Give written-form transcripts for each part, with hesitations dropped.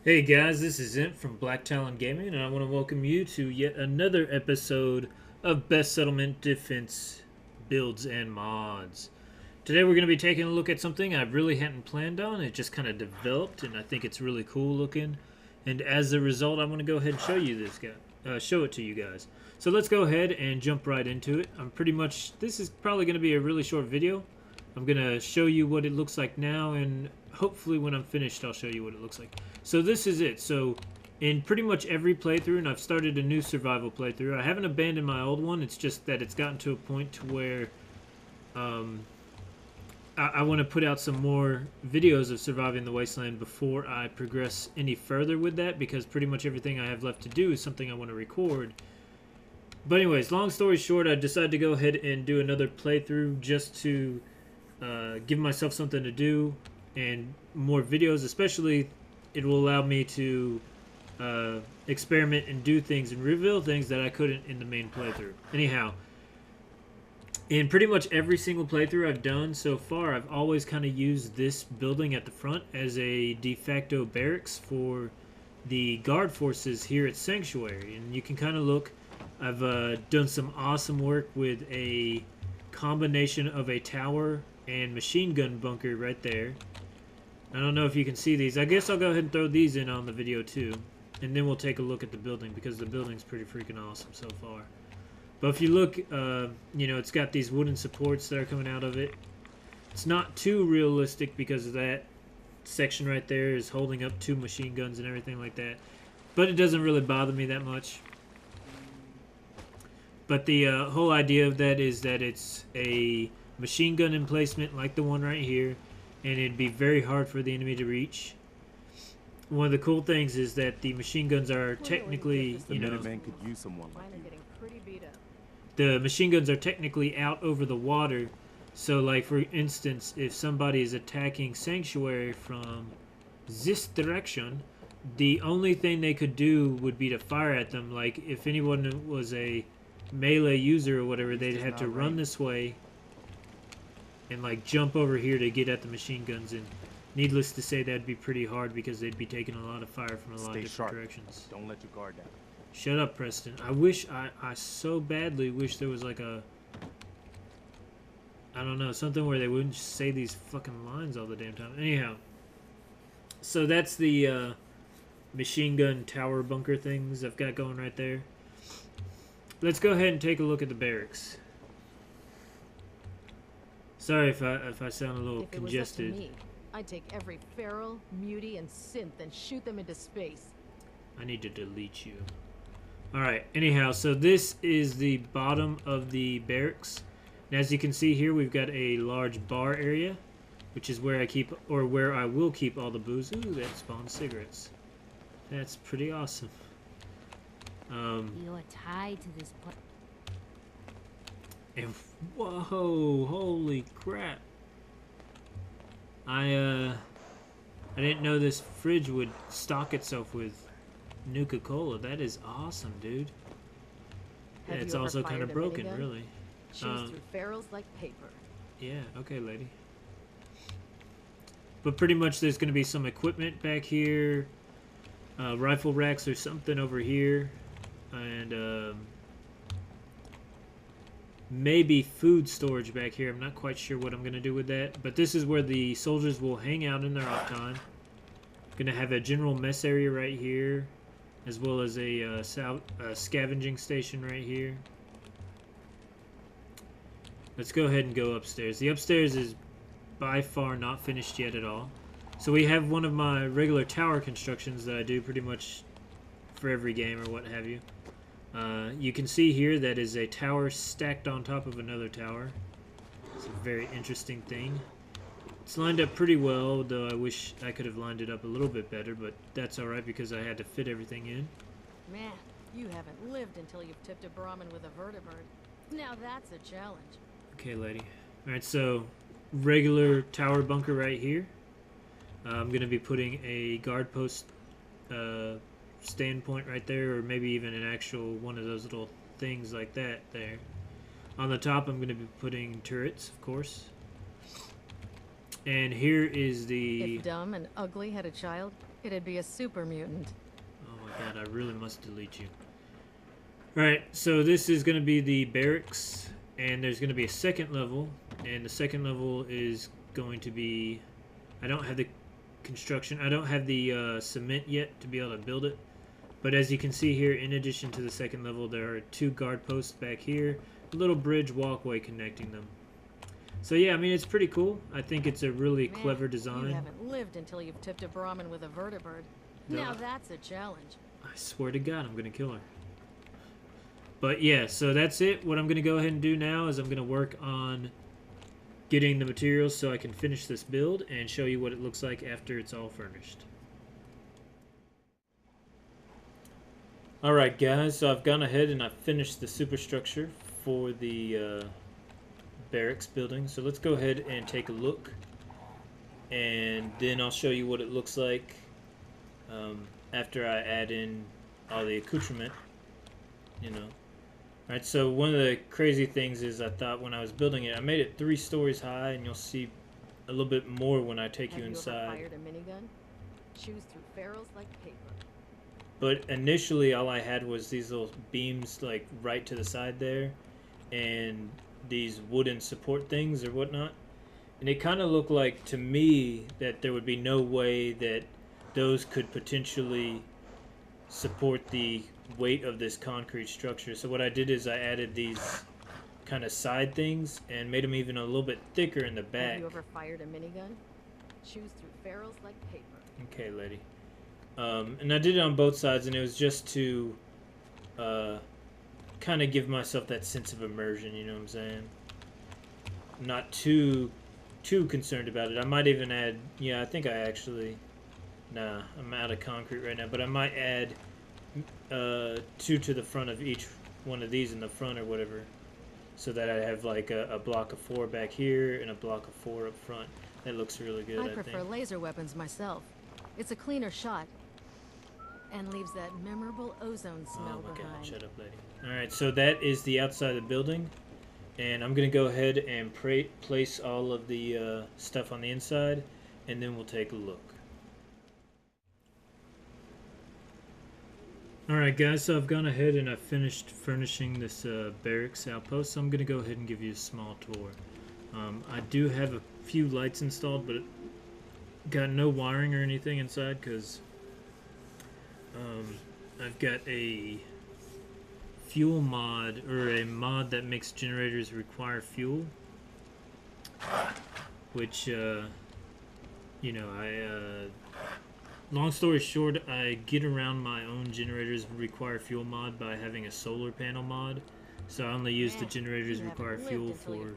Hey guys, this is Int from Black Talon Gaming, and I want to welcome you to yet another episode of Best Settlement Defense Builds and Mods. Today we're going to be taking a look at something I really hadn't planned on. It just kind of developed, and I think it's really cool looking. And as a result, I want to go ahead and show you this guy, show it to you guys. So let's go ahead and jump right into it. This is probably going to be a really short video. I'm going to show you what it looks like now, and hopefully when I'm finished, I'll show you what it looks like. So this is it. So in pretty much every playthrough, and I've started a new survival playthrough. I haven't abandoned my old one. It's just that it's gotten to a point to where I want to put out some more videos of surviving the wasteland before I progress any further with that, because pretty much everything I have left to do is something I want to record. But anyways, long story short, I decided to go ahead and do another playthrough just to give myself something to do and more videos. Especially, it will allow me to experiment and do things and reveal things that I couldn't in the main playthrough. Anyhow, in pretty much every single playthrough I've done so far, I've always kind of used this building at the front as a de facto barracks for the guard forces here at Sanctuary. And you can kind of look, I've done some awesome work with a combination of a tower and machine gun bunker right there. I don't know if you can see these. I guess I'll go ahead and throw these in on the video too, and then we'll take a look at the building, because the building's pretty freaking awesome so far. But if you look, you know, it's got these wooden supports that are coming out of it. It's not too realistic because of that section right there is holding up two machine guns and everything like that. But it doesn't really bother me that much. But the whole idea of that is that it's a machine gun emplacement like the one right here, and it'd be very hard for the enemy to reach. One of the cool things is that the machine guns are technically, you know, could use someone like you. the machine guns are technically out over the water. So, like, for instance, if somebody is attacking Sanctuary from this direction, the only thing they could do would be to fire at them. Like, if anyone was a melee user or whatever, they'd have to run this way and, like, jump over here to get at the machine guns. And needless to say, that'd be pretty hard because they'd be taking a lot of fire from a lot of different directions. Don't let your guard down. Shut up, Preston. I so badly wish there was like a, I don't know, something where they wouldn't just say these fucking lines all the damn time. Anyhow, so that's the machine gun tower bunker things I've got going right there. Let's go ahead and take a look at the barracks. Sorry if I sound a little congested. If it was up to me, I'd take every feral, mutie, and synth and shoot them into space. I need to delete you. Alright, anyhow, so this is the bottom of the barracks. And as you can see here, we've got a large bar area, which is where I keep, or where I will keep all the booze. Ooh, that spawns cigarettes. That's pretty awesome. You're tied to this place. And whoa, holy crap. I didn't know this fridge would stock itself with Nuka-Cola. That is awesome, dude. Yeah, it's also kind of broken, really. Chews through ferals like paper. Yeah, okay, lady. But pretty much there's going to be some equipment back here, rifle racks or something over here, and maybe food storage back here. I'm not quite sure what I'm going to do with that. But this is where the soldiers will hang out in their off time. Going to have a general mess area right here, as well as a scavenging station right here. Let's go ahead and go upstairs. The upstairs is by far not finished yet at all. So we have one of my regular tower constructions that I do pretty much for every game or what have you. You can see here that is a tower stacked on top of another tower. It's a very interesting thing. It's lined up pretty well, though I wish I could have lined it up a little bit better, but that's alright because I had to fit everything in. Man, you haven't lived until you've tipped a Brahmin with a vertibird. Now that's a challenge. Okay, lady. Alright, so regular tower bunker right here. I'm going to be putting a guard post standpoint right there, or maybe even an actual one of those little things like that there. On the top, I'm going to be putting turrets, of course. And here is the... If Dumb and Ugly had a child, It'd be a super mutant. Oh my god, I really must delete you. Alright, so this is going to be the barracks, and there's going to be a second level, and the second level is going to be... I don't have the construction, I don't have the cement yet to be able to build it, but as you can see here, in addition to the second level, there are 2 guard posts back here, a little bridge walkway connecting them. So yeah, I mean, it's pretty cool. I think it's a really clever design. You haven't lived until you've tipped a Brahmin with a vertibird. No. Now that's a challenge. I swear to God, I'm going to kill her. But yeah, so that's it. What I'm going to go ahead and do now is I'm going to work on getting the materials so I can finish this build and show you what it looks like after it's all furnished. Alright guys, so I've gone ahead and I've finished the superstructure for the barracks building. So let's go ahead and take a look, and then I'll show you what it looks like after I add in all the accoutrement, you know. Alright, so one of the crazy things is I thought when I was building it, I made it 3 stories high, and you'll see a little bit more when I take you inside. Have you ever fired a minigun? Chews through ferrules like paper. But initially all I had was these little beams like right to the side there, and these wooden support things or whatnot. And it kind of looked like to me that there would be no way that those could potentially support the weight of this concrete structure. So what I did is I added these kind of side things and made them even a little bit thicker in the back. Have you ever fired a minigun? Chews through ferrules like paper. Okay, lady. And I did it on both sides, and it was just to kind of give myself that sense of immersion, you know what I'm saying? I'm not too concerned about it. I might even add, yeah, I think I actually, nah, I'm out of concrete right now, but I might add 2 to the front of each one of these in the front or whatever, so that I have like a block of 4 back here and a block of 4 up front. That looks really good, I prefer think. laser weapons myself. It's a cleaner shot and leaves that memorable ozone smell behind. Oh my god, shut up, lady. Alright, so that is the outside of the building, and I'm going to go ahead and place all of the stuff on the inside, and then we'll take a look. Alright guys, so I've gone ahead and I've finished furnishing this barracks outpost, so I'm going to go ahead and give you a small tour. I do have a few lights installed, but got no wiring or anything inside because I've got a fuel mod, or a mod that makes generators require fuel, which you know, long story short, I get around my own generators require fuel mod by having a solar panel mod. So I only use the generators require fuel for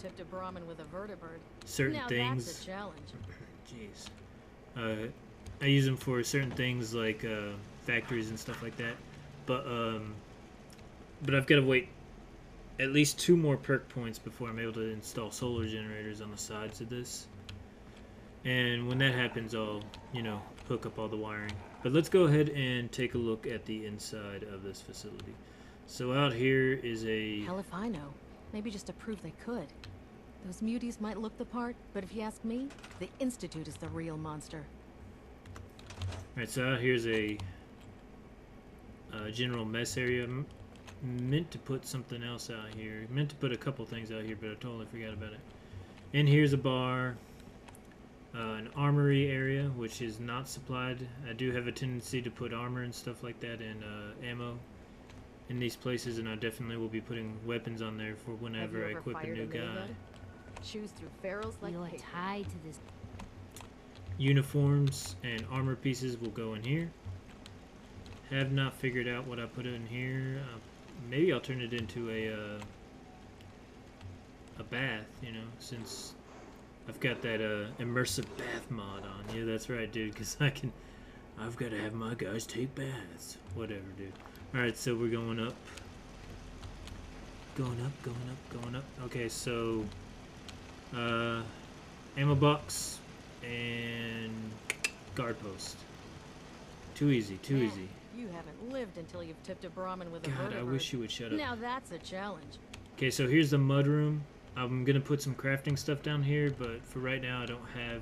certain things. That's a challenge. Jeez. I use them for certain things like factories and stuff like that. But I've got to wait at least 2 more perk points before I'm able to install solar generators on the sides of this. And when that happens, I'll, you know, hook up all the wiring. But let's go ahead and take a look at the inside of this facility. So out here is a... Hell if I know. Maybe just to prove they could. Those muties might look the part, but if you ask me, the Institute is the real monster. Alright, so out here's a general mess area. Meant to put something else out here. Meant to put a couple things out here, but I totally forgot about it. And here's a bar. An armory area, which is not supplied. I do have a tendency to put armor and stuff like that and ammo in these places, and I definitely will be putting weapons on there for whenever I equip a new guy. Choose through ferrules like paper. Tied to this. Uniforms and armor pieces will go in here. Have not figured out what I put in here. Maybe I'll turn it into a bath, you know, since I've got that immersive bath mod on. Yeah, that's right, dude, because I've got to have my guys take baths. Whatever, dude. Alright, so we're going up. Going up, going up, going up. Okay, so ammo box and guard post. Too easy, too easy. You haven't lived until you've tipped a Brahmin with a God, vertibird. I wish you would shut up. Now that's a challenge. Okay, so here's the mud room. I'm gonna put some crafting stuff down here, but for right now I don't have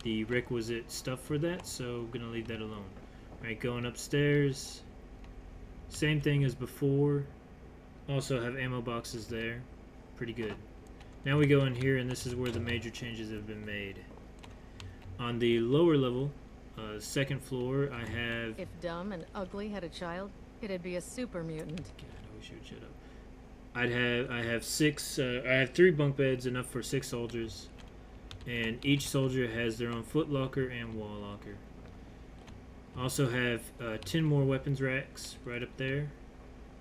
the requisite stuff for that, so I'm gonna leave that alone. Right, going upstairs. Same thing as before. Also have ammo boxes there. Pretty good. Now we go in here, and this is where the major changes have been made. On the lower level, second floor, I have... If Dumb and Ugly had a child, it'd be a super mutant. God, I wish you would shut up. I have 3 bunk beds, enough for 6 soldiers. And each soldier has their own foot locker and wall locker. Also have 10 more weapons racks right up there.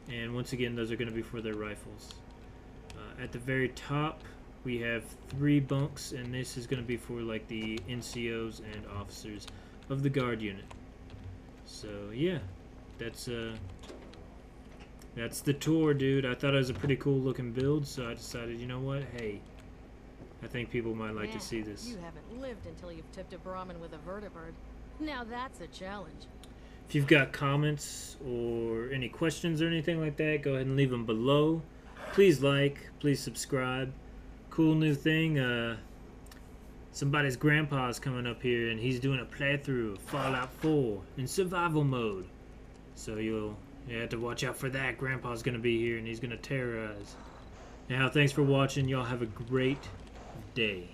And once again, those are going to be for their rifles. At the very top, we have 3 bunks, and this is going to be for like the NCOs and officers of the guard unit. So yeah, that's the tour, dude. I thought it was a pretty cool looking build, so I decided, you know what, hey, I think people might like to see this. You haven't lived until you've tipped a Brahmin with a vertibird. Now that's a challenge. If you've got comments or any questions or anything like that, go ahead and leave them below. Please like, please subscribe. Cool new thing, somebody's grandpa's coming up here and he's doing a playthrough of Fallout 4 in survival mode. So you have to watch out for that. Grandpa's gonna be here and he's gonna terrorize. Now, thanks for watching. Y'all have a great day.